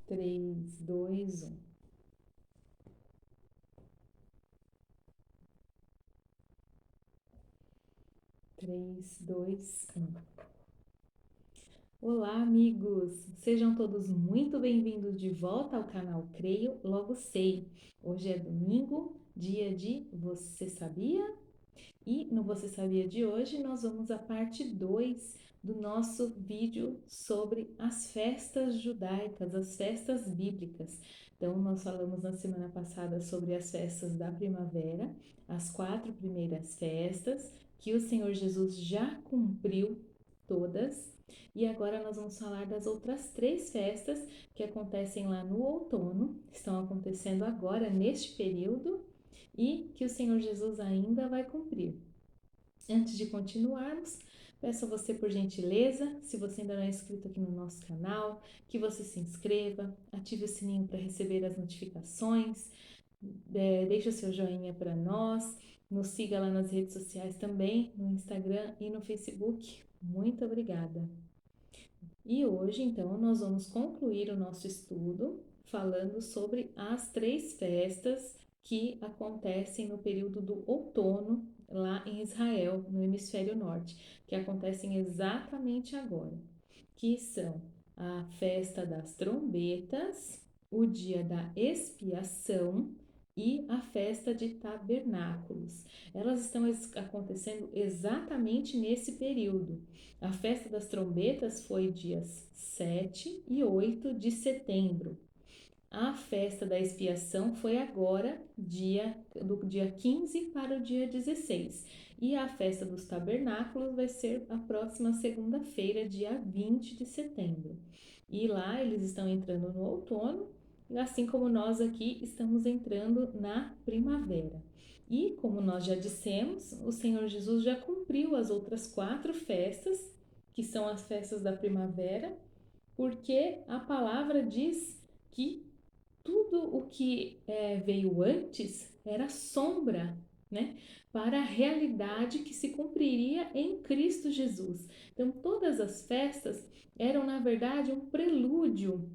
3, 2, 1. 3, 2, 1. Olá, amigos! Sejam todos muito bem-vindos de volta ao canal Creio, Logo Sei. Hoje é domingo, dia de Você Sabia? E no Você Sabia de hoje nós vamos à parte 2 do nosso vídeo sobre as festas judaicas, as festas bíblicas. Então, nós falamos na semana passada sobre as festas da primavera, as 4 primeiras festas que o Senhor Jesus já cumpriu todas. E agora nós vamos falar das outras 3 festas que acontecem lá no outono, estão acontecendo agora neste período e que o Senhor Jesus ainda vai cumprir. Antes de continuarmos, peço a você por gentileza, se você ainda não é inscrito aqui no nosso canal, que você se inscreva, ative o sininho para receber as notificações, deixe o seu joinha para nós, nos siga lá nas redes sociais também, no Instagram e no Facebook. Muito obrigada! E hoje, então, nós vamos concluir o nosso estudo falando sobre as 3 festas que acontecem no período do outono lá em Israel, no hemisfério norte, que acontecem exatamente agora, que são a festa das trombetas, o dia da expiação e a festa de tabernáculos. Elas estão acontecendo exatamente nesse período. A festa das trombetas foi dias 7 e 8 de setembro. A festa da expiação foi agora, do dia 15 para o dia 16. E a festa dos tabernáculos vai ser a próxima segunda-feira, dia 20 de setembro. E lá eles estão entrando no outono, assim como nós aqui estamos entrando na primavera. E como nós já dissemos, o Senhor Jesus já cumpriu as outras 4 festas, que são as festas da primavera, porque a palavra diz que tudo o que veio antes era sombra, né, para a realidade que se cumpriria em Cristo Jesus. Então, todas as festas eram, na verdade, um prelúdio,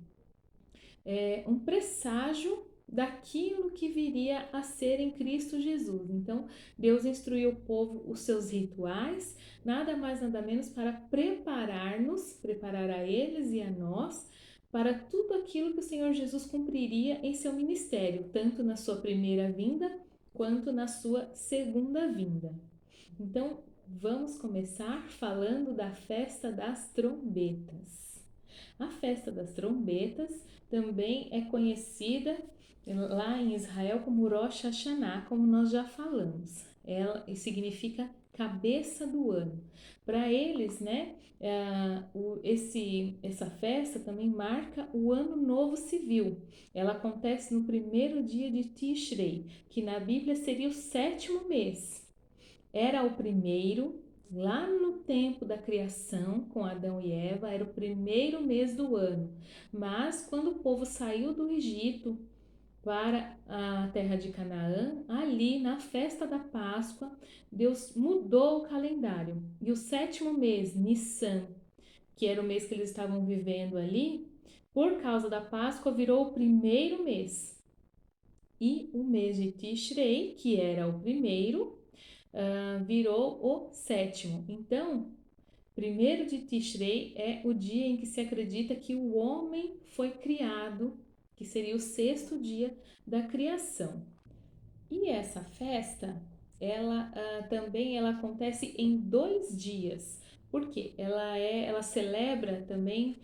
um presságio daquilo que viria a ser em Cristo Jesus. Então, Deus instruiu o povo os seus rituais, nada mais nada menos para preparar a eles e a nós para tudo aquilo que o Senhor Jesus cumpriria em seu ministério, tanto na sua primeira vinda quanto na sua segunda vinda. Então, vamos começar falando da festa das trombetas. A festa das trombetas também é conhecida lá em Israel como Rosh Hashanah, como nós já falamos. Ela significa cabeça do ano. Para eles, né, essa festa também marca o ano novo civil. Ela acontece no primeiro dia de Tishrei, que na Bíblia seria o 7º mês. Era o primeiro, lá no tempo da criação, com Adão e Eva, era o primeiro mês do ano. Mas quando o povo saiu do Egito para a terra de Canaã, ali na festa da Páscoa, Deus mudou o calendário. E o 7º mês, Nissan, que era o mês que eles estavam vivendo ali, por causa da Páscoa, virou o primeiro mês. E o mês de Tishrei, que era o primeiro, virou o 7º. Então, 1º de Tishrei é o dia em que se acredita que o homem foi criado, que seria o 6º dia da criação. E essa festa, ela também ela acontece em 2 dias, porque ela celebra também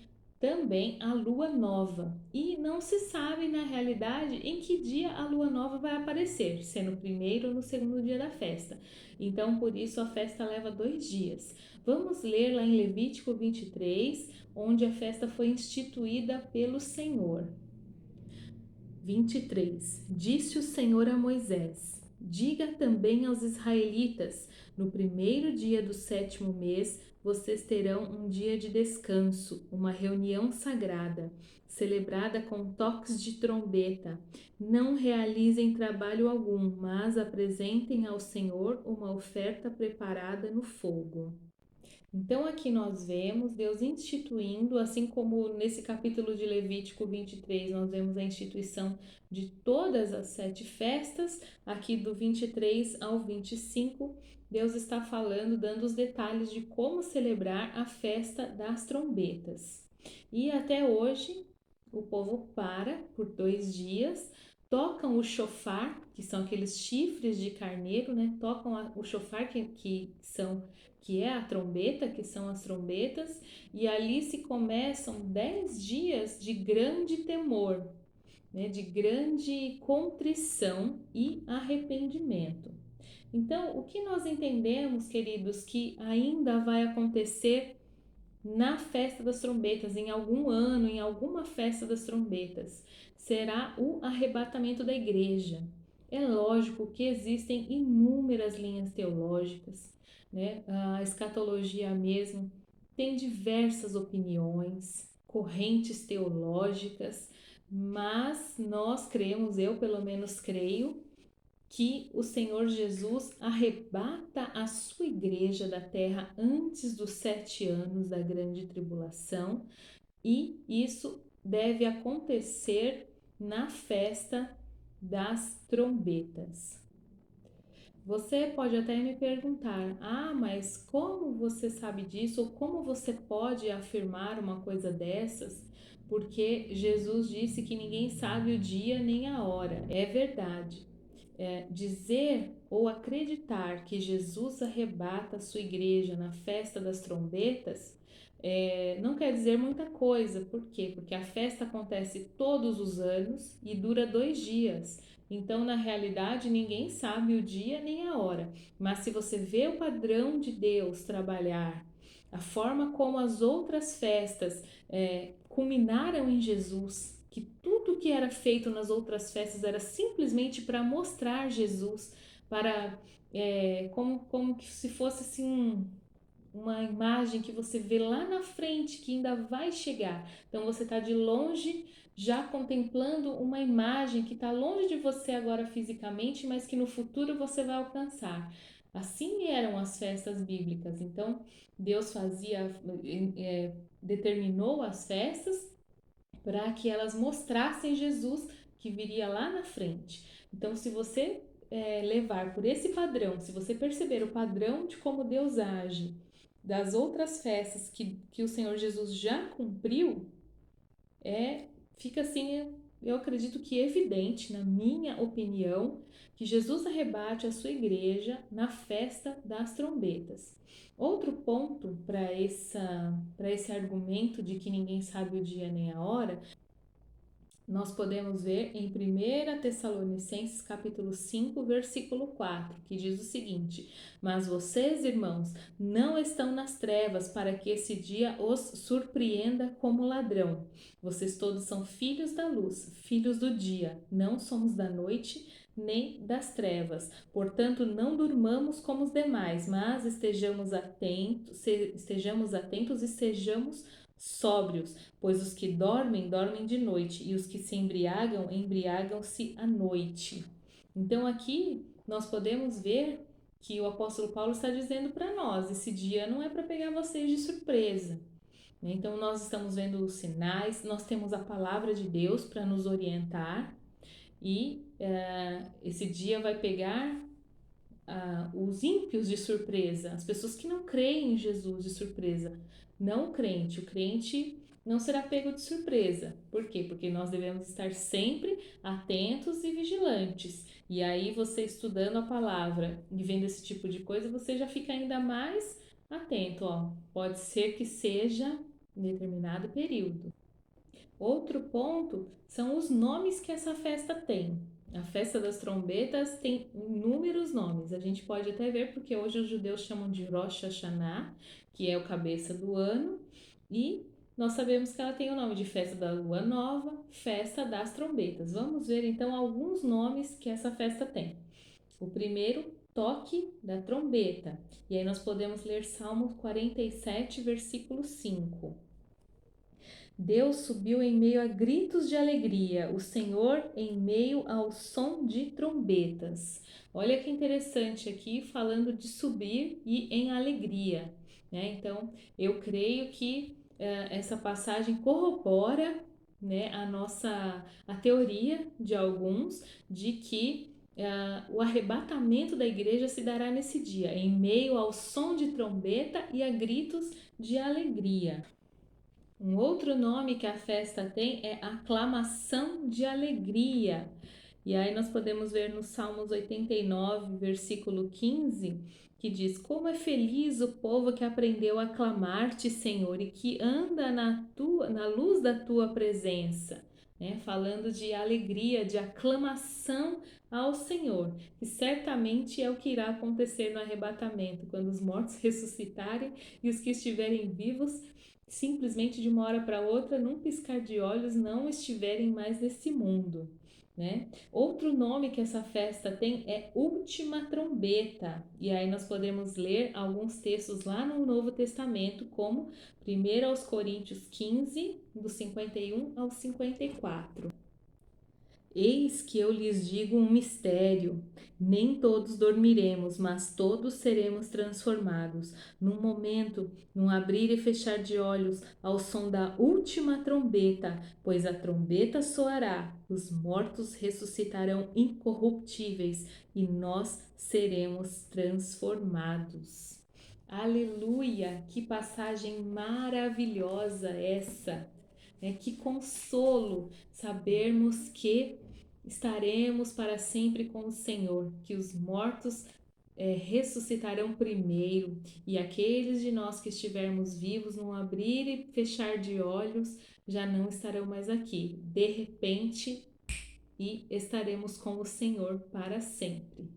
a lua nova. E não se sabe na realidade em que dia a lua nova vai aparecer, se é no primeiro ou no segundo dia da festa. Então, por isso a festa leva 2 dias. Vamos ler lá em Levítico 23, onde a festa foi instituída pelo Senhor. 23. Disse o Senhor a Moisés: diga também aos israelitas: no primeiro dia do 7º mês, vocês terão um dia de descanso, uma reunião sagrada, celebrada com toques de trombeta. Não realizem trabalho algum, mas apresentem ao Senhor uma oferta preparada no fogo. Então, aqui nós vemos Deus instituindo, assim como nesse capítulo de Levítico 23, nós vemos a instituição de todas as 7 festas, aqui do 23 ao 25, Deus está falando, dando os detalhes de como celebrar a festa das trombetas. E até hoje, o povo para por 2 dias, tocam o chofar, que são aqueles chifres de carneiro, né? Tocam o chofar, que é a trombeta, que são as trombetas, e ali se começam 10 dias de grande temor, né, de grande contrição e arrependimento. Então, o que nós entendemos, queridos, que ainda vai acontecer na festa das trombetas, em algum ano, em alguma festa das trombetas, será o arrebatamento da igreja. É lógico que existem inúmeras linhas teológicas, né? A escatologia mesmo tem diversas opiniões, correntes teológicas, mas nós cremos, eu pelo menos creio, que o Senhor Jesus arrebata a sua igreja da terra antes dos 7 anos da grande tribulação, e isso deve acontecer na festa das trombetas. Você pode até me perguntar: ah, mas como você sabe disso? Ou como você pode afirmar uma coisa dessas? Porque Jesus disse que ninguém sabe o dia nem a hora. É verdade. Dizer ou acreditar que Jesus arrebata a sua igreja na festa das trombetas não quer dizer muita coisa. Por quê? Porque a festa acontece todos os anos e dura 2 dias. Então, na realidade, ninguém sabe o dia nem a hora. Mas se você vê o padrão de Deus trabalhar, a forma como as outras festas culminaram em Jesus, que tudo que era feito nas outras festas era simplesmente para mostrar Jesus, para como que se fosse assim uma imagem que você vê lá na frente que ainda vai chegar. Então você está de longe já contemplando uma imagem que está longe de você agora fisicamente, mas que no futuro você vai alcançar. Assim eram as festas bíblicas. Então Deus determinou as festas para que elas mostrassem Jesus que viria lá na frente. Então, se você levar por esse padrão, se você perceber o padrão de como Deus age das outras festas que o Senhor Jesus já cumpriu, fica assim, eu acredito que evidente, na minha opinião, que Jesus arrebate a sua igreja na festa das trombetas. Outro ponto para esse argumento de que ninguém sabe o dia nem a hora, nós podemos ver em 1 Tessalonicenses capítulo 5, versículo 4, que diz o seguinte: mas vocês, irmãos, não estão nas trevas para que esse dia os surpreenda como ladrão. Vocês todos são filhos da luz, filhos do dia, não somos da noite nem das trevas. Portanto, não durmamos como os demais, mas estejamos atentos e sejamos sóbrios, pois os que dormem, dormem de noite, e os que se embriagam, embriagam-se à noite. Então aqui nós podemos ver que o apóstolo Paulo está dizendo para nós: esse dia não é para pegar vocês de surpresa. Então nós estamos vendo os sinais, nós temos a palavra de Deus para nos orientar, e esse dia vai pegar os ímpios de surpresa, as pessoas que não creem em Jesus de surpresa. Não o crente não será pego de surpresa. Por quê? Porque nós devemos estar sempre atentos e vigilantes. E aí você estudando a palavra e vendo esse tipo de coisa, você já fica ainda mais atento, ó. Pode ser que seja em determinado período. Outro ponto são os nomes que essa festa tem. A festa das trombetas tem inúmeros nomes. A gente pode até ver porque hoje os judeus chamam de Rosh Hashanah, que é o cabeça do ano, e nós sabemos que ela tem o nome de festa da lua nova, festa das trombetas. Vamos ver então alguns nomes que essa festa tem. O primeiro, toque da trombeta. E aí nós podemos ler Salmos 47, versículo 5. Deus subiu em meio a gritos de alegria, o Senhor em meio ao som de trombetas. Olha que interessante aqui, falando de subir e em alegria. né? Então, eu creio que essa passagem corrobora, né, a teoria de alguns de que o arrebatamento da igreja se dará nesse dia, em meio ao som de trombeta e a gritos de alegria. Um outro nome que a festa tem é aclamação de alegria. E aí nós podemos ver no Salmos 89, versículo 15, que diz: Como é feliz o povo que aprendeu a clamar-te, Senhor, e que anda na luz da tua presença. Né? Falando de alegria, de aclamação ao Senhor, que certamente é o que irá acontecer no arrebatamento, quando os mortos ressuscitarem e os que estiverem vivos simplesmente de uma hora para outra, num piscar de olhos, não estiverem mais nesse mundo, né? Outro nome que essa festa tem é Última Trombeta. E aí nós podemos ler alguns textos lá no Novo Testamento, como 1 aos Coríntios 15, do 51 ao 54. Eis que eu lhes digo um mistério: nem todos dormiremos, mas todos seremos transformados. Num momento, num abrir e fechar de olhos, ao som da última trombeta, pois a trombeta soará, os mortos ressuscitarão incorruptíveis e nós seremos transformados. Aleluia! Que passagem maravilhosa essa! Que consolo sabermos que estaremos para sempre com o Senhor, que os mortos ressuscitarão primeiro e aqueles de nós que estivermos vivos, num abrir e fechar de olhos, já não estarão mais aqui. De repente, e estaremos com o Senhor para sempre.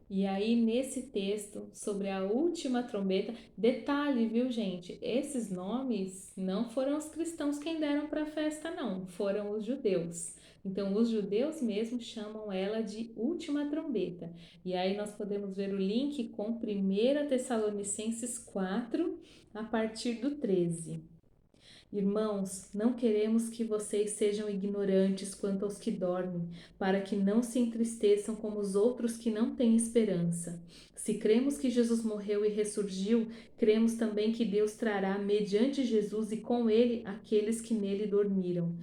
E aí, nesse texto sobre a última trombeta, detalhe, viu, gente? Esses nomes não foram os cristãos quem deram para a festa, não, foram os judeus. Então, os judeus mesmo chamam ela de última trombeta. E aí, nós podemos ver o link com 1 Tessalonicenses 4, a partir do 13. Irmãos, não queremos que vocês sejam ignorantes quanto aos que dormem, para que não se entristeçam como os outros que não têm esperança. Se cremos que Jesus morreu e ressurgiu, cremos também que Deus trará, mediante Jesus e com ele, aqueles que nele dormiram.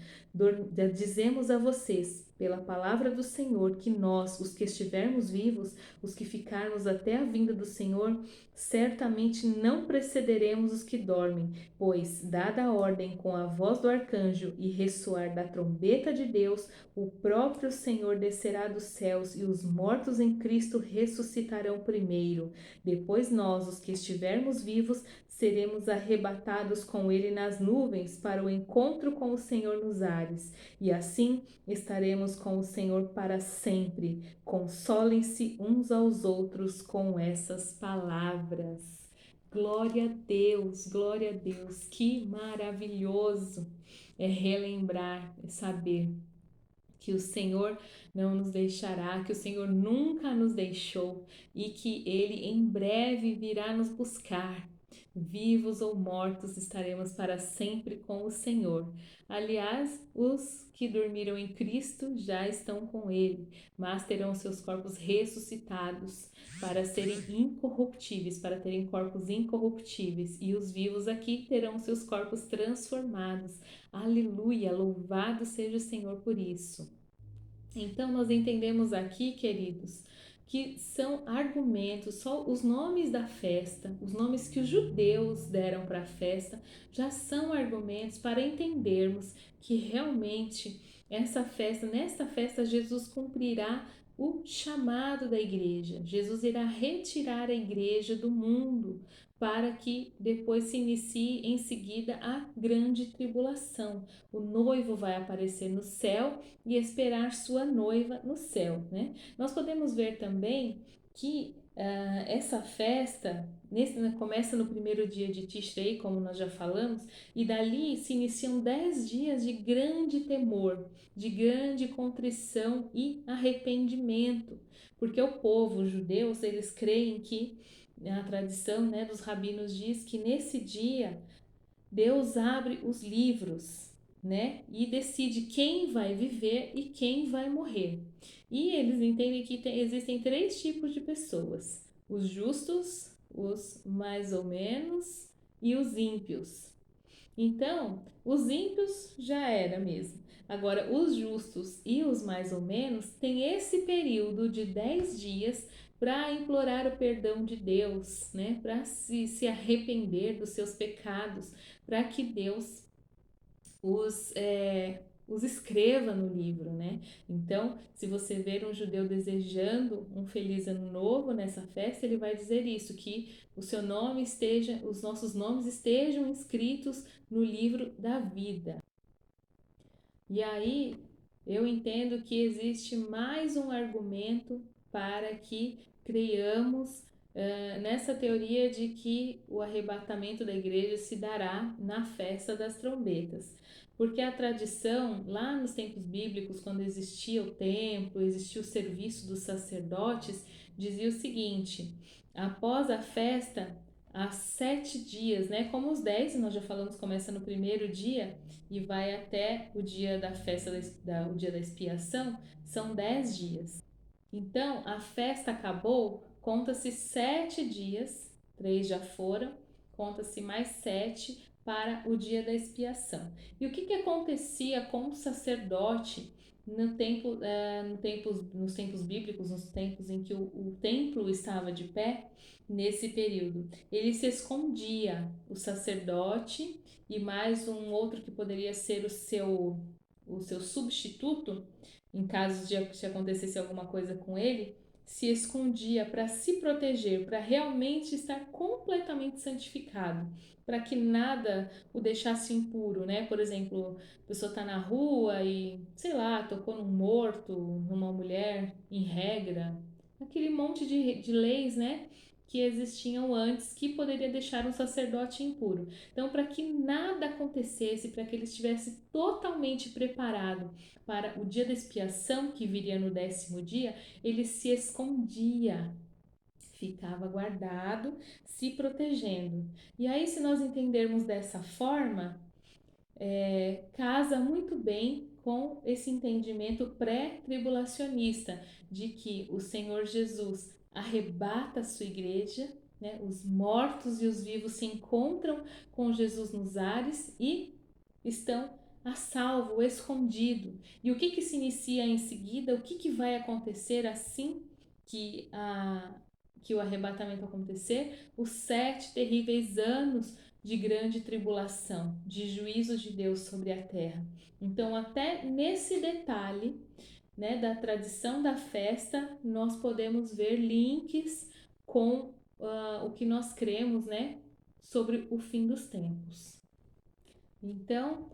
Dizemos a vocês, pela palavra do Senhor, que nós, os que estivermos vivos, os que ficarmos até a vinda do Senhor, certamente não precederemos os que dormem, pois, dada a ordem com a voz do arcanjo e ressoar da trombeta de Deus, o próprio Senhor descerá dos céus e os mortos em Cristo ressuscitarão primeiro. Depois nós, os que estivermos vivos, seremos arrebatados com ele nas nuvens para o encontro com o Senhor nos ares, e assim estaremos com o Senhor para sempre. Consolem-se uns aos outros com essas palavras. Glória a Deus, que maravilhoso é relembrar, é saber que o Senhor não nos deixará, que o Senhor nunca nos deixou e que Ele em breve virá nos buscar. Vivos ou mortos, estaremos para sempre com o Senhor. Aliás, os que dormiram em Cristo já estão com Ele, mas terão seus corpos ressuscitados para serem incorruptíveis, para terem corpos incorruptíveis, e os vivos aqui terão seus corpos transformados. Aleluia! Louvado seja o Senhor por isso. Então, nós entendemos aqui, queridos, que são argumentos, só os nomes da festa, os nomes que os judeus deram para a festa, já são argumentos para entendermos que realmente nesta festa, Jesus cumprirá o chamado da igreja. Jesus irá retirar a igreja do mundo para que depois se inicie em seguida a grande tribulação. O noivo vai aparecer no céu e esperar sua noiva no céu, né? Nós podemos ver também que essa festa começa no primeiro dia de Tishrei, como nós já falamos, e dali se iniciam 10 dias de grande temor, de grande contrição e arrependimento, porque o povo, os judeus, eles creem que a tradição, né, dos rabinos diz que nesse dia Deus abre os livros, né? E decide quem vai viver e quem vai morrer. E eles entendem que existem três tipos de pessoas: os justos, os mais ou menos e os ímpios. Então, os ímpios já era mesmo. Agora, os justos e os mais ou menos têm esse período de 10 dias para implorar o perdão de Deus, né? Para se arrepender dos seus pecados, para que Deus os escreva no livro, né? Então, se você ver um judeu desejando um feliz ano novo nessa festa, ele vai dizer isso, que o seu nome esteja, os nossos nomes estejam inscritos no livro da vida. E aí eu entendo que existe mais um argumento para que creiamos nessa teoria de que o arrebatamento da igreja se dará na festa das trombetas. Porque a tradição, lá nos tempos bíblicos, quando existia o templo, existia o serviço dos sacerdotes, dizia o seguinte: após a festa, há 7 dias, né? Como os 10, nós já falamos, começa no primeiro dia e vai até o dia da festa, o dia da expiação, são 10 dias. Então, a festa acabou, conta-se 7 dias, 3 já foram, conta-se mais 7 para o dia da expiação. E o que acontecia com o sacerdote no tempo, nos tempos bíblicos, nos tempos em que o templo estava de pé, nesse período? Ele se escondia, o sacerdote e mais um outro que poderia ser o seu substituto, em caso de se acontecesse alguma coisa com ele, se escondia para se proteger, para realmente estar completamente santificado, para que nada o deixasse impuro, né? Por exemplo, a pessoa está na rua e, sei lá, tocou num morto, numa mulher, em regra, aquele monte de leis, né? Que existiam antes que poderia deixar um sacerdote impuro. Então, para que nada acontecesse, para que ele estivesse totalmente preparado para o dia da expiação, que viria no 10º dia, ele se escondia, ficava guardado, se protegendo. E aí, se nós entendermos dessa forma, casa muito bem com esse entendimento pré-tribulacionista de que o Senhor Jesus arrebata a sua igreja, né? Os mortos e os vivos se encontram com Jesus nos ares e estão a salvo, escondido. E o que se inicia em seguida? O que vai acontecer assim que o arrebatamento acontecer? Os 7 terríveis anos de grande tribulação, de juízo de Deus sobre a terra. Então, até nesse detalhe, né, da tradição da festa, nós podemos ver links com o que nós cremos, né, sobre o fim dos tempos. Então,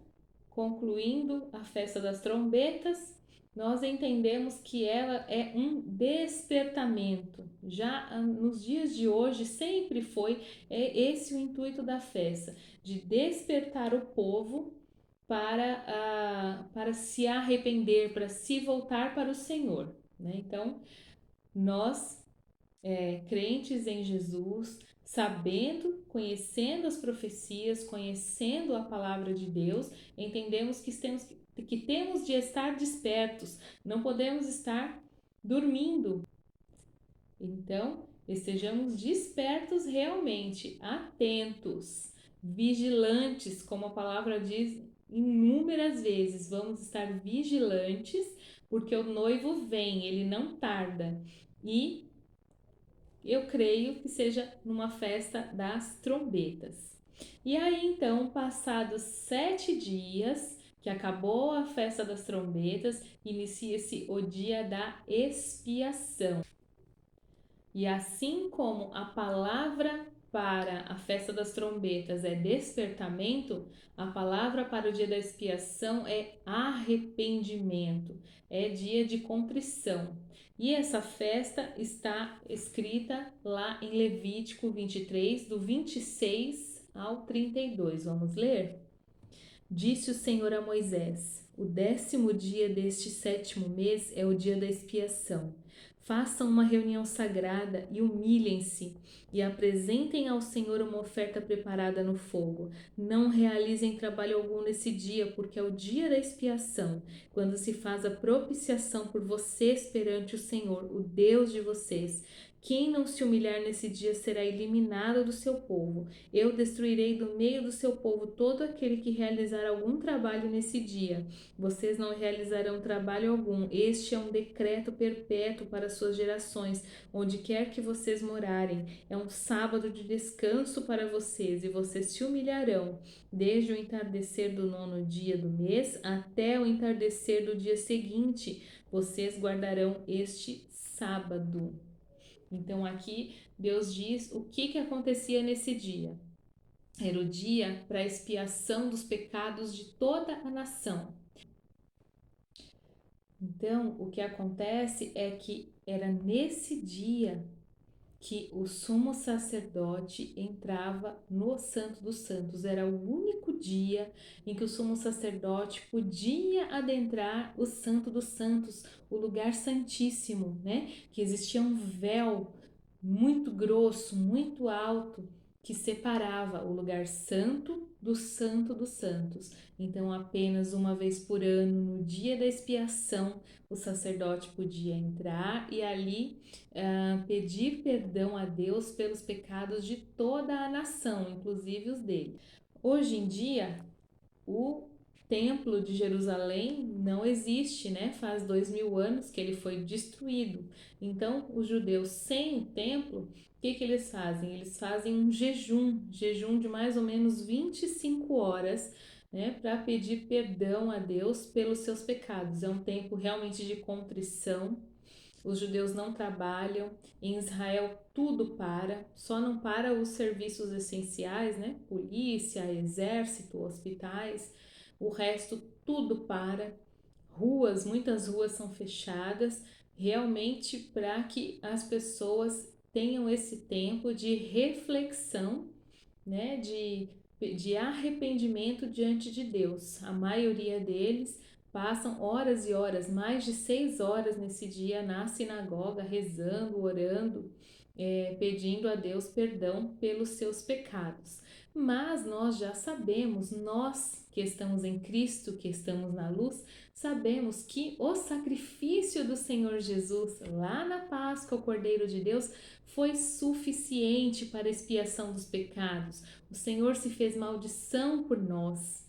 concluindo a festa das trombetas, nós entendemos que ela é um despertamento. Já nos dias de hoje sempre foi esse o intuito da festa, de despertar o povo para se arrepender, para se voltar para o Senhor, né? Então, nós crentes em Jesus, sabendo, conhecendo as profecias, conhecendo a palavra de Deus, entendemos que temos de estar despertos, não podemos estar dormindo. Então, estejamos despertos realmente, atentos, vigilantes, como a palavra diz inúmeras vezes, vamos estar vigilantes, porque o noivo vem, ele não tarda. E eu creio que seja numa festa das trombetas. E aí, então, passados 7 dias, que acabou a festa das trombetas, inicia-se o dia da expiação. E assim como a palavra para a festa das trombetas é despertamento, a palavra para o dia da expiação é arrependimento, é dia de contrição. E essa festa está escrita lá em Levítico 23, do 26 ao 32. Vamos ler? Disse o Senhor a Moisés: o 10º dia deste 7º mês é o dia da expiação. Façam uma reunião sagrada e humilhem-se e apresentem ao Senhor uma oferta preparada no fogo. Não realizem trabalho algum nesse dia, porque é o dia da expiação, quando se faz a propiciação por vocês perante o Senhor, o Deus de vocês. Quem não se humilhar nesse dia será eliminado do seu povo. Eu destruirei do meio do seu povo todo aquele que realizar algum trabalho nesse dia. Vocês não realizarão trabalho algum. Este é um decreto perpétuo para suas gerações, onde quer que vocês morarem. É um sábado de descanso para vocês, e vocês se humilharão, desde o entardecer do 9º dia do mês até o entardecer do dia seguinte. Vocês guardarão este sábado. Então aqui Deus diz o que acontecia nesse dia. Era o dia para a expiação dos pecados de toda a nação. Então, o que acontece é que era nesse dia que o sumo sacerdote entrava no Santo dos Santos. Era o único dia em que o sumo sacerdote podia adentrar o Santo dos Santos, o lugar santíssimo, né? Que existia um véu muito grosso, muito alto, que separava o lugar santo do Santo dos Santos. Então, apenas uma vez por ano, no dia da expiação, o sacerdote podia entrar e ali pedir perdão a Deus pelos pecados de toda a nação, inclusive os dele. Hoje em dia, o Templo de Jerusalém não existe, né? Faz 2000 anos que ele foi destruído. Então, os judeus sem o templo, o que eles fazem? Eles fazem um jejum de mais ou menos 25 horas, né? Para pedir perdão a Deus pelos seus pecados. É um tempo realmente de contrição. Os judeus não trabalham, em Israel tudo para, só não para os serviços essenciais, né? Polícia, exército, hospitais, o resto tudo para. Muitas ruas são fechadas, realmente para que as pessoas tenham esse tempo de reflexão, né? De arrependimento diante de Deus. A maioria deles passam horas e horas, mais de 6 horas nesse dia na sinagoga, rezando, orando, pedindo a Deus perdão pelos seus pecados. Mas nós já sabemos, nós que estamos em Cristo, que estamos na luz, sabemos que o sacrifício do Senhor Jesus lá na Páscoa, o Cordeiro de Deus, foi suficiente para a expiação dos pecados. O Senhor se fez maldição por nós.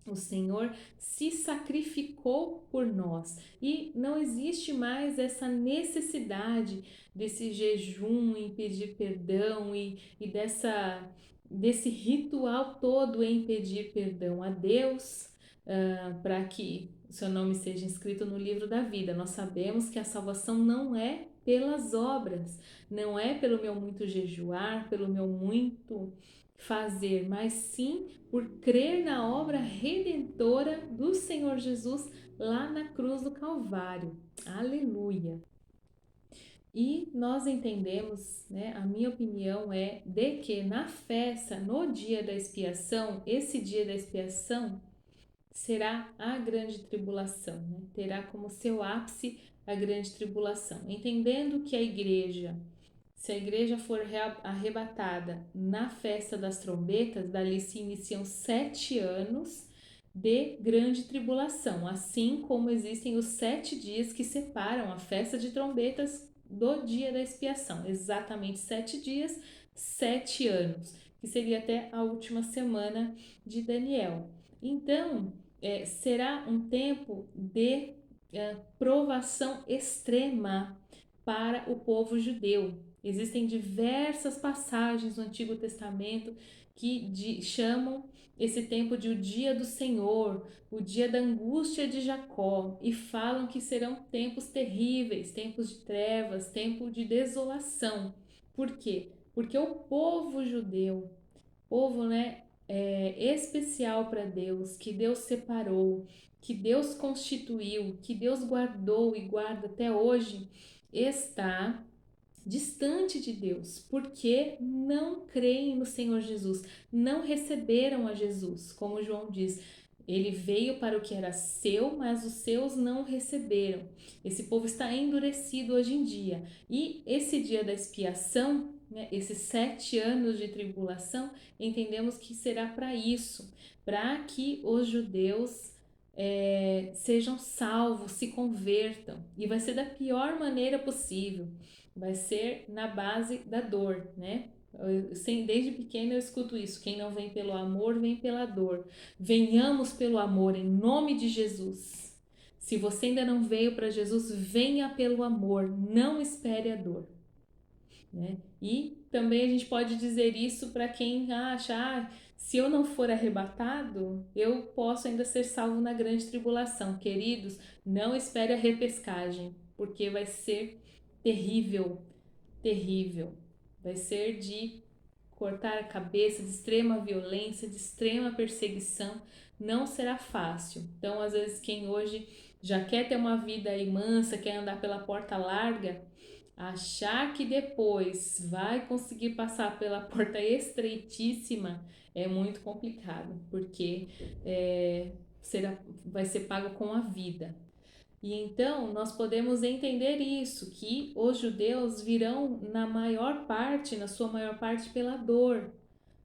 O Senhor se sacrificou por nós e não existe mais essa necessidade desse jejum em pedir perdão e desse ritual todo em pedir perdão a Deus, para que o seu nome seja inscrito no livro da vida. Nós sabemos que a salvação não é pelas obras, não é pelo meu muito jejuar, pelo meu muito fazer, mas sim por crer na obra redentora do Senhor Jesus lá na cruz do Calvário. Aleluia! E nós entendemos, né, a minha opinião é de que na festa, no dia da expiação, esse dia da expiação será a grande tribulação, né? Terá como seu ápice a grande tribulação. Entendendo que se a igreja for arrebatada na festa das trombetas, dali se iniciam 7 anos de grande tribulação, assim como existem os 7 dias que separam a festa de trombetas do dia da expiação. Exatamente 7 dias, 7 anos, que seria até a última semana de Daniel. Então, será um tempo de provação extrema para o povo judeu. Existem diversas passagens no Antigo Testamento que chamam esse tempo de o dia do Senhor, o dia da angústia de Jacó, e falam que serão tempos terríveis, tempos de trevas, tempo de desolação. Por quê? Porque o povo judeu, povo, né, especial para Deus, que Deus separou, que Deus constituiu, que Deus guardou e guarda até hoje, está distante de Deus, porque não creem no Senhor Jesus, não receberam a Jesus, como João diz. Ele veio para o que era seu, mas os seus não receberam. Esse povo está endurecido hoje em dia. E esse dia da expiação, né, esses 7 anos de tribulação, entendemos que será para isso, para que os judeus sejam salvos, se convertam. E vai ser da pior maneira possível. vai ser na base da dor, né? Desde pequena eu escuto isso: quem não vem pelo amor, vem pela dor. Venhamos pelo amor, em nome de Jesus. Se você ainda não veio para Jesus, venha pelo amor, não espere a dor, né? E também a gente pode dizer isso para quem acha, se eu não for arrebatado, eu posso ainda ser salvo na grande tribulação. Queridos, não espere a repescagem, porque vai ser terrível, terrível. Vai ser de cortar a cabeça, de extrema violência, de extrema perseguição. Não será fácil. Então, às vezes, quem hoje já quer ter uma vida aí mansa, quer andar pela porta larga, achar que depois vai conseguir passar pela porta estreitíssima é muito complicado, porque vai ser pago com a vida. E então nós podemos entender isso, que os judeus virão na sua maior parte, pela dor,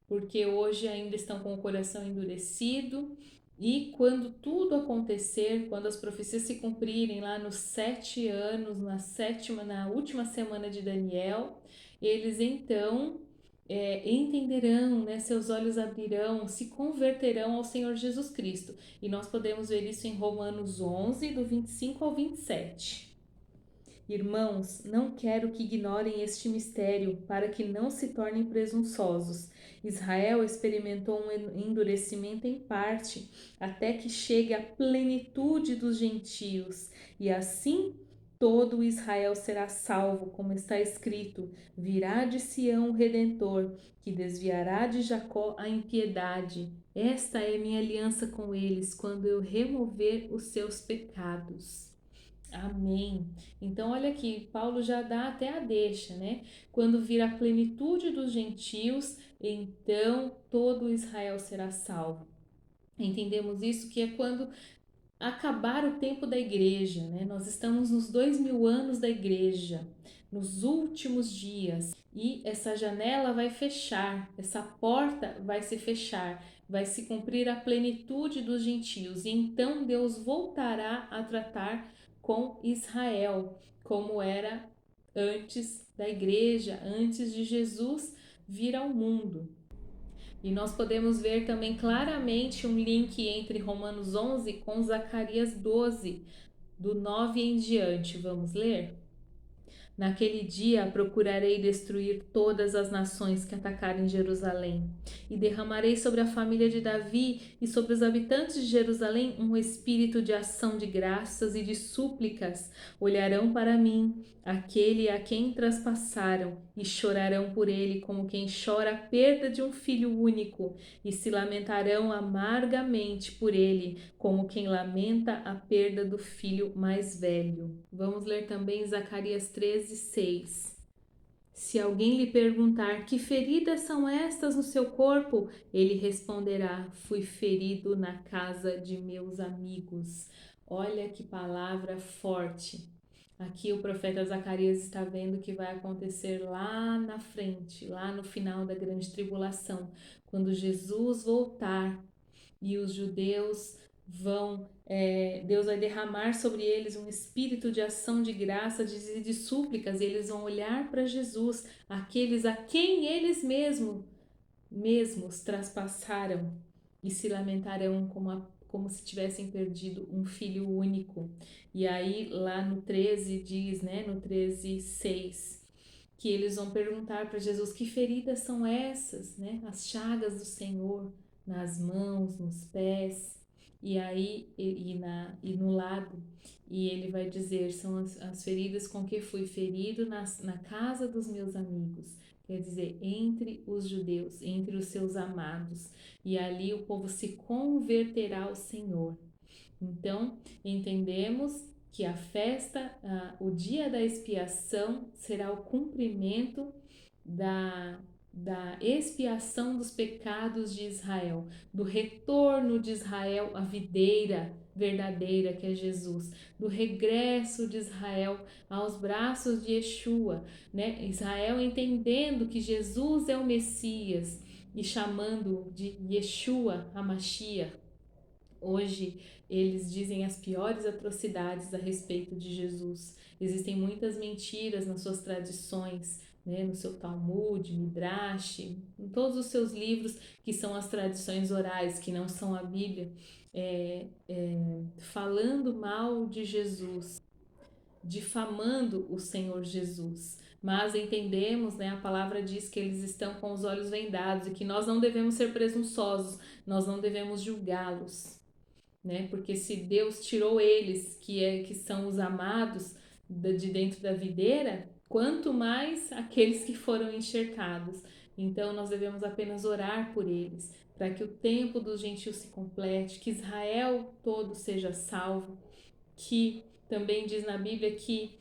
porque hoje ainda estão com o coração endurecido. E quando tudo acontecer, quando as profecias se cumprirem lá nos 7 anos, na última semana de Daniel, eles então entenderão, né, seus olhos abrirão, se converterão ao Senhor Jesus Cristo. E nós podemos ver isso em Romanos 11, do 25 ao 27. Irmãos, não quero que ignorem este mistério, para que não se tornem presunçosos. Israel experimentou um endurecimento em parte, até que chegue a plenitude dos gentios, e assim todo Israel será salvo, como está escrito: virá de Sião o Redentor, que desviará de Jacó a impiedade. Esta é minha aliança com eles, quando eu remover os seus pecados. Amém. Então, olha aqui, Paulo já dá até a deixa, né? Quando vir a plenitude dos gentios, então todo Israel será salvo. Entendemos isso, que é quando acabar o tempo da igreja, né? Nós estamos nos 2000 anos da igreja, nos últimos dias, e essa janela vai fechar, essa porta vai se fechar, vai se cumprir a plenitude dos gentios, e então Deus voltará a tratar com Israel, como era antes da igreja, antes de Jesus vir ao mundo. E nós podemos ver também claramente um link entre Romanos 11 com Zacarias 12, do 9 em diante. Vamos ler? Naquele dia procurarei destruir todas as nações que atacarem Jerusalém, e derramarei sobre a família de Davi e sobre os habitantes de Jerusalém um espírito de ação de graças e de súplicas. Olharão para mim, aquele a quem traspassaram, e chorarão por ele como quem chora a perda de um filho único, e se lamentarão amargamente por ele, como quem lamenta a perda do filho mais velho. Vamos ler também Zacarias 13:6. Se alguém lhe perguntar: que feridas são estas no seu corpo? Ele responderá: fui ferido na casa de meus amigos. Olha que palavra forte. Aqui o profeta Zacarias está vendo que vai acontecer lá na frente, lá no final da grande tribulação, quando Jesus voltar e os judeus Deus vai derramar sobre eles um espírito de ação de graça, de súplicas, e eles vão olhar para Jesus, aqueles a quem eles mesmos traspassaram, e se lamentarão como se tivessem perdido um filho único. E aí lá no 13 diz, né, no 13:6, que eles vão perguntar para Jesus: que feridas são essas, né? As chagas do Senhor nas mãos, nos pés, e aí e no lado. E ele vai dizer: são as feridas com que fui ferido na casa dos meus amigos. Quer dizer, entre os judeus, entre os seus amados. E ali o povo se converterá ao Senhor. Então, entendemos que a festa, o dia da expiação, será o cumprimento da expiação dos pecados de Israel, do retorno de Israel à videira verdadeira que é Jesus, do regresso de Israel aos braços de Yeshua, né? Israel entendendo que Jesus é o Messias e chamando de Yeshua HaMashiach, Hoje eles dizem as piores atrocidades a respeito de Jesus. Existem muitas mentiras nas suas tradições, né, no seu Talmud, Midrash, em todos os seus livros que são as tradições orais, que não são a Bíblia, falando mal de Jesus, difamando o Senhor Jesus. Mas entendemos, né, a palavra diz que eles estão com os olhos vendados e que nós não devemos ser presunçosos, nós não devemos julgá-los, né? Porque se Deus tirou eles, que são os amados de dentro da videira, quanto mais aqueles que foram enxertados. Então nós devemos apenas orar por eles, para que o tempo dos gentios se complete, que Israel todo seja salvo, que também diz na Bíblia que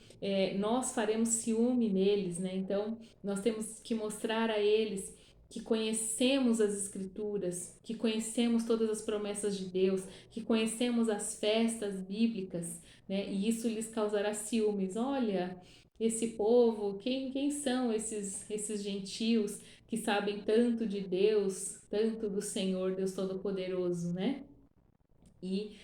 nós faremos ciúme neles, né? Então nós temos que mostrar a eles que conhecemos as Escrituras, que conhecemos todas as promessas de Deus, que conhecemos as festas bíblicas, né? E isso lhes causará ciúmes. Olha, esse povo, quem são esses gentios que sabem tanto de Deus, tanto do Senhor, Deus Todo-Poderoso, né? E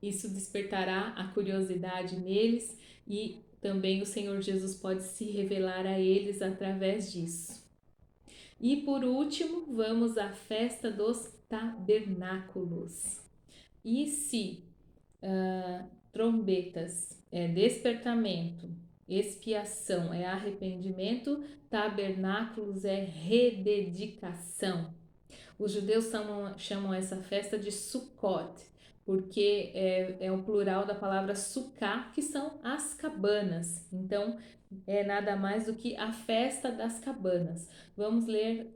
isso despertará a curiosidade neles e também o Senhor Jesus pode se revelar a eles através disso. E por último, vamos à festa dos tabernáculos. E se trombetas é despertamento, expiação é arrependimento, tabernáculos é rededicação. Os judeus chamam essa festa de Sukkot, porque é o plural da palavra sukkah, que são as cabanas. Então, é nada mais do que a festa das cabanas. Vamos ler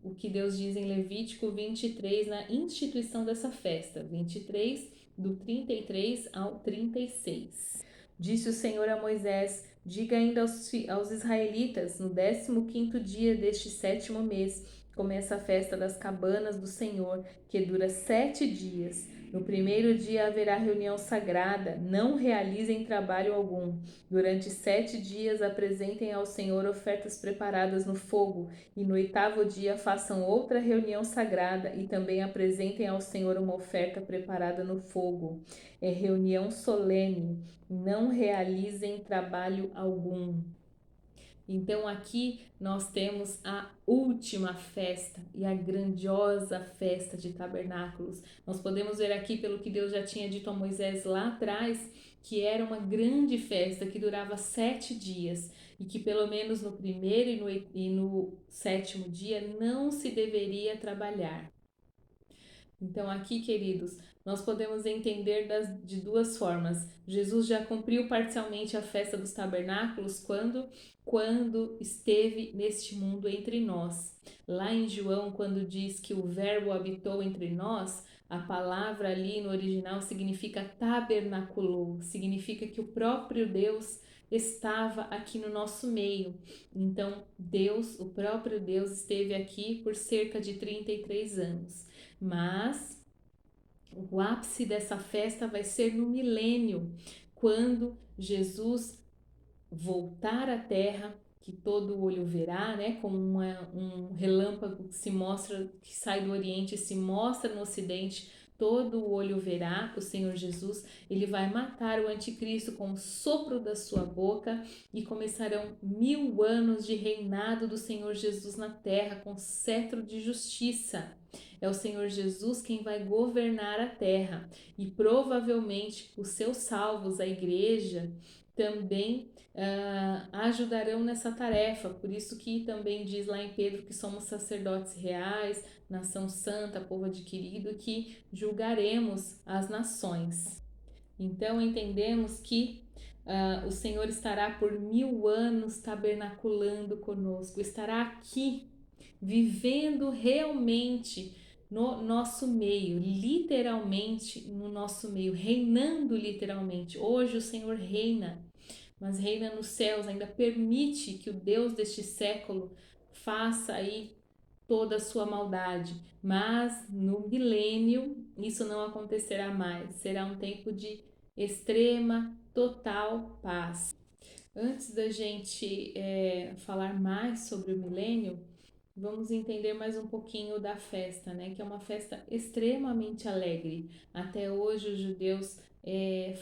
o que Deus diz em Levítico 23, na instituição dessa festa, 23, do 33 ao 36. Disse o Senhor a Moisés: diga ainda aos israelitas, no 15º dia deste 7º mês, começa a festa das cabanas do Senhor, que dura 7 dias. No primeiro dia haverá reunião sagrada, não realizem trabalho algum. Durante 7 dias apresentem ao Senhor ofertas preparadas no fogo, e no 8º dia façam outra reunião sagrada e também apresentem ao Senhor uma oferta preparada no fogo. É reunião solene, não realizem trabalho algum. Então aqui nós temos a última festa e a grandiosa festa de tabernáculos. Nós podemos ver aqui, pelo que Deus já tinha dito a Moisés lá atrás, que era uma grande festa que durava 7 dias e que pelo menos no primeiro e no 7º dia não se deveria trabalhar. Então, aqui, queridos, nós podemos entender de duas formas. Jesus já cumpriu parcialmente a festa dos tabernáculos quando esteve neste mundo entre nós. Lá em João, quando diz que o Verbo habitou entre nós, a palavra ali no original significa tabernaculou, significa que o próprio Deus estava aqui no nosso meio. Então, Deus, o próprio Deus, esteve aqui por cerca de 33 anos. Mas o ápice dessa festa vai ser no milênio, quando Jesus voltar à terra, que todo olho verá, né? Como um relâmpago que se mostra, que sai do Oriente e se mostra no Ocidente, todo o olho verá o Senhor Jesus. Ele vai matar o anticristo com o sopro da sua boca e começarão 1000 anos de reinado do Senhor Jesus na terra com cetro de justiça. É o Senhor Jesus quem vai governar a terra e provavelmente os seus salvos, a igreja, também ajudarão nessa tarefa. Por isso que também diz lá em Pedro que somos sacerdotes reais, nação santa, povo adquirido, que julgaremos as nações. Então entendemos que o Senhor estará por 1000 anos tabernaculando conosco, estará aqui vivendo realmente no nosso meio, literalmente no nosso meio, reinando literalmente. Hoje o Senhor reina, mas reina nos céus, ainda permite que o Deus deste século faça aí toda a sua maldade, mas no milênio isso não acontecerá mais, será um tempo de extrema, total paz. Antes da gente falar mais sobre o milênio, vamos entender mais um pouquinho da festa, né? Que é uma festa extremamente alegre. Até hoje os judeus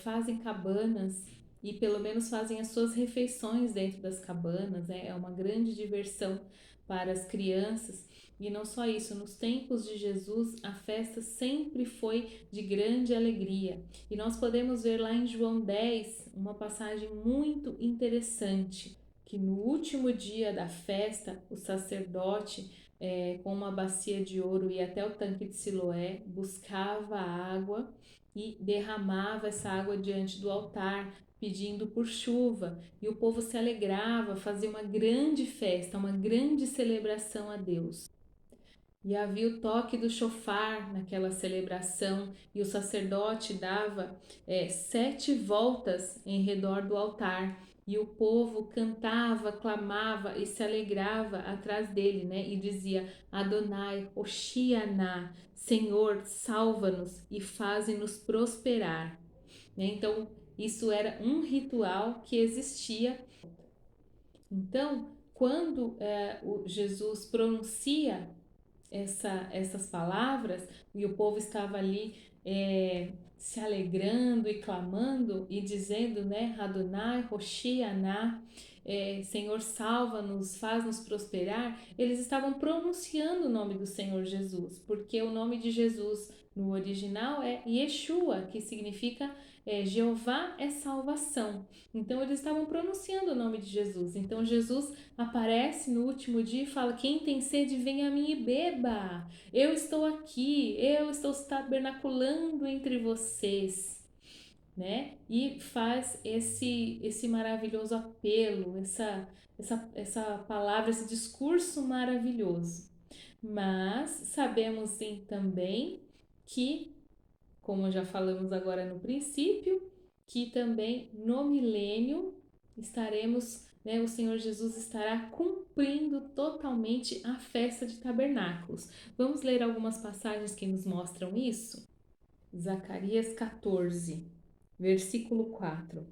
fazem cabanas e pelo menos fazem as suas refeições dentro das cabanas, né? É uma grande diversão para as crianças. E não só isso, nos tempos de Jesus a festa sempre foi de grande alegria. E nós podemos ver lá em João 10 uma passagem muito interessante que no último dia da festa, o sacerdote, com uma bacia de ouro, ia até o tanque de Siloé, buscava água e derramava essa água diante do altar, pedindo por chuva. E o povo se alegrava, fazia uma grande festa, uma grande celebração a Deus. E havia o toque do chofar naquela celebração, e o sacerdote dava 7 voltas em redor do altar, e o povo cantava, clamava e se alegrava atrás dele, né? E dizia: Adonai, Hoshiana, Senhor, salva-nos e faze-nos prosperar. Né? Então, isso era um ritual que existia. Então, quando o Jesus pronuncia essas palavras e o povo estava ali se alegrando e clamando e dizendo, né, Adonai, Hoshiana, Senhor, salva-nos, faz-nos prosperar. Eles estavam pronunciando o nome do Senhor Jesus, porque o nome de Jesus no original é Yeshua, que significa Jeová é salvação. Então eles estavam pronunciando o nome de Jesus. Então Jesus aparece no último dia e fala: quem tem sede, venha a mim e beba. Eu estou aqui, eu estou tabernaculando entre vocês, né? E faz esse maravilhoso apelo, essa palavra, esse discurso maravilhoso. Mas sabemos sim também que, como já falamos agora no princípio, que também no milênio estaremos, né, o Senhor Jesus estará cumprindo totalmente a festa de tabernáculos. Vamos ler algumas passagens que nos mostram isso? Zacarias 14, versículo 4.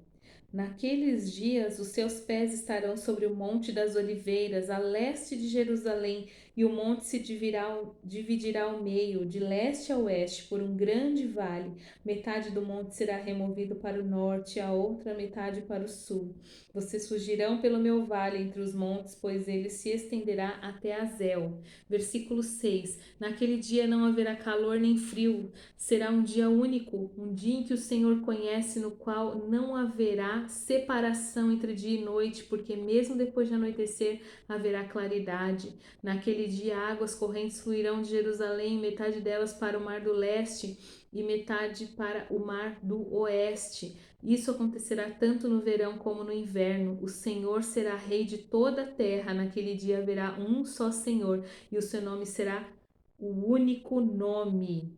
Naqueles dias os seus pés estarão sobre o Monte das Oliveiras, a leste de Jerusalém, e o monte se dividirá ao meio, de leste a oeste, por um grande vale. Metade do monte será removido para o norte, a outra metade para o sul. Vocês fugirão pelo meu vale entre os montes, pois ele se estenderá até Azel. Versículo 6. Naquele dia não haverá calor nem frio, será um dia único, um dia em que o Senhor conhece, no qual não haverá separação entre dia e noite, porque mesmo depois de anoitecer haverá claridade. Naquele dia águas correntes fluirão de Jerusalém, metade delas para o mar do leste e metade para o mar do oeste. Isso acontecerá tanto no verão como no inverno. O Senhor será rei de toda a terra. Naquele dia haverá um só Senhor, e o seu nome será o único nome.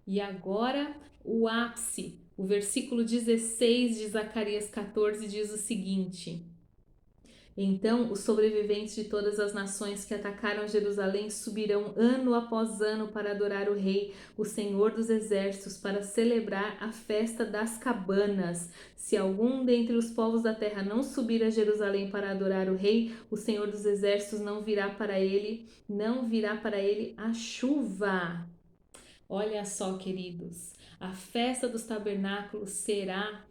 E agora o ápice, o versículo 16 de Zacarias 14 diz o seguinte: então os sobreviventes de todas as nações que atacaram Jerusalém subirão ano após ano para adorar o Rei, o Senhor dos Exércitos, para celebrar a festa das cabanas. Se algum dentre os povos da terra não subir a Jerusalém para adorar o Rei, o Senhor dos Exércitos não virá para ele a chuva. Olha só, queridos, a festa dos tabernáculos será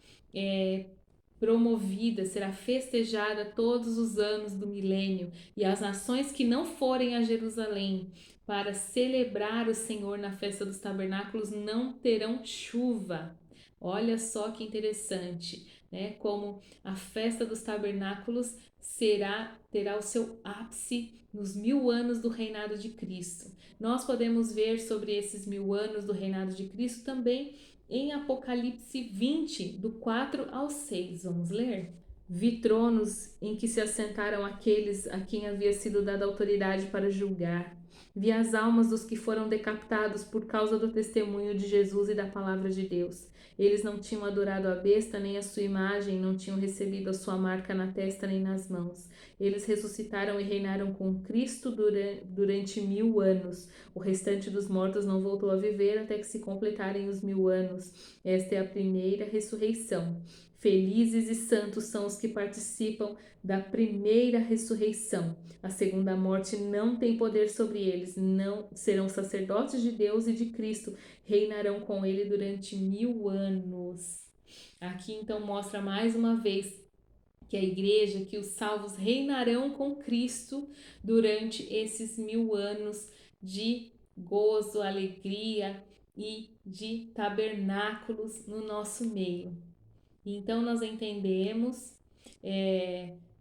promovida, será festejada todos os anos do milênio, e as nações que não forem a Jerusalém para celebrar o Senhor na festa dos tabernáculos não terão chuva. Olha só que interessante, né? Como a festa dos tabernáculos terá o seu ápice nos 1000 anos do reinado de Cristo. Nós podemos ver sobre esses 1000 anos do reinado de Cristo também em Apocalipse 20, do 4 ao 6. Vamos ler? Vi tronos em que se assentaram aqueles a quem havia sido dada autoridade para julgar. Vi as almas dos que foram decapitados por causa do testemunho de Jesus e da palavra de Deus. Eles não tinham adorado a besta nem a sua imagem, não tinham recebido a sua marca na testa nem nas mãos. Eles ressuscitaram e reinaram com Cristo durante 1000 anos. O restante dos mortos não voltou a viver até que se completarem os 1000 anos. Esta é a primeira ressurreição. Felizes e santos são os que participam da primeira ressurreição. A segunda morte não tem poder sobre eles, não serão sacerdotes de Deus e de Cristo, reinarão com ele durante 1000 anos. Aqui então mostra mais uma vez que a igreja, que os salvos reinarão com Cristo durante esses 1000 anos de gozo, alegria e de tabernáculos no nosso meio. Então nós entendemos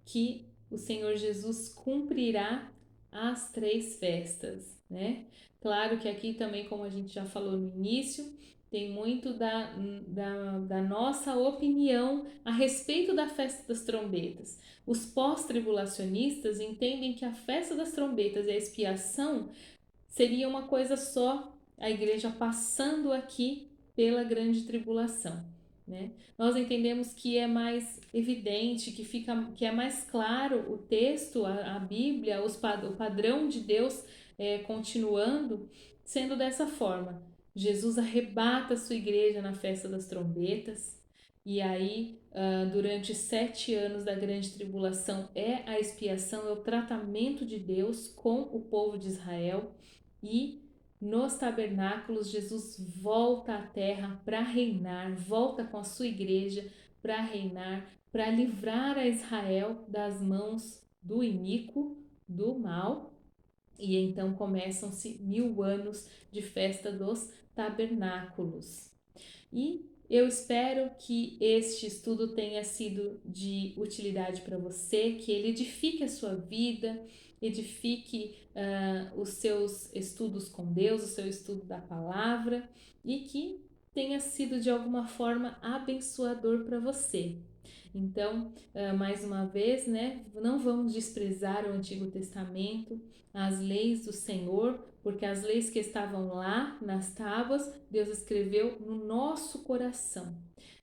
que o Senhor Jesus cumprirá as 3 festas, né? Claro que aqui também, como a gente já falou no início, tem muito da nossa opinião a respeito da festa das trombetas. Os pós-tribulacionistas entendem que a festa das trombetas e a expiação seria uma coisa só, a igreja passando aqui pela grande tribulação, né? Nós entendemos que é mais evidente, que é mais claro o texto, a Bíblia, o padrão de Deus continuando sendo dessa forma. Jesus arrebata a sua igreja na festa das trombetas, e aí durante 7 anos da grande tribulação é a expiação, é o tratamento de Deus com o povo de Israel. E nos tabernáculos, Jesus volta à terra para reinar, volta com a sua igreja para reinar, para livrar a Israel das mãos do iníquo, do mal. E então começam-se 1000 anos de festa dos tabernáculos. E eu espero que este estudo tenha sido de utilidade para você, que ele edifique a sua vida, edifique os seus estudos com Deus, o seu estudo da palavra, e que tenha sido de alguma forma abençoador para você. Então, mais uma vez, né, não vamos desprezar o Antigo Testamento, as leis do Senhor, porque as leis que estavam lá nas tábuas, Deus escreveu no nosso coração.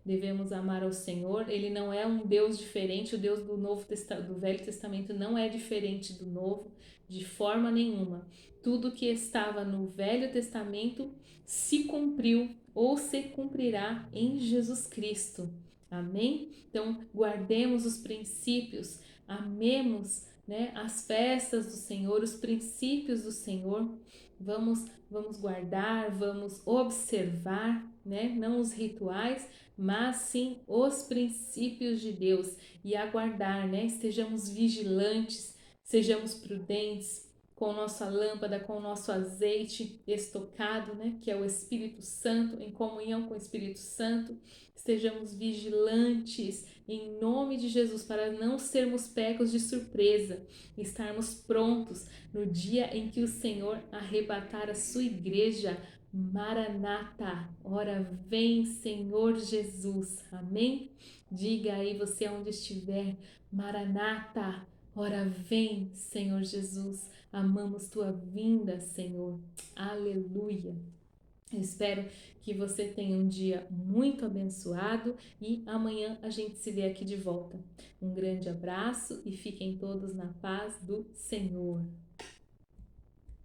Devemos amar ao Senhor, ele não é um Deus diferente, o Deus do Velho Testamento não é diferente do Novo, de forma nenhuma. Tudo que estava no Velho Testamento se cumpriu ou se cumprirá em Jesus Cristo. Amém? Então, guardemos os princípios, amemos, né, as festas do Senhor, os princípios do Senhor. Vamos guardar, vamos observar, né, não os rituais, mas sim os princípios de Deus e aguardar, né? Estejamos vigilantes, sejamos prudentes com nossa lâmpada, com o nosso azeite estocado, né, que é o Espírito Santo, em comunhão com o Espírito Santo. Estejamos vigilantes em nome de Jesus para não sermos pegos de surpresa, estarmos prontos no dia em que o Senhor arrebatar a sua igreja. Maranata, ora vem Senhor Jesus, amém? Diga aí você onde estiver, Maranata, ora vem Senhor Jesus, amamos tua vinda, Senhor, aleluia. Eu espero que você tenha um dia muito abençoado e amanhã a gente se vê aqui de volta. Um grande abraço e fiquem todos na paz do Senhor.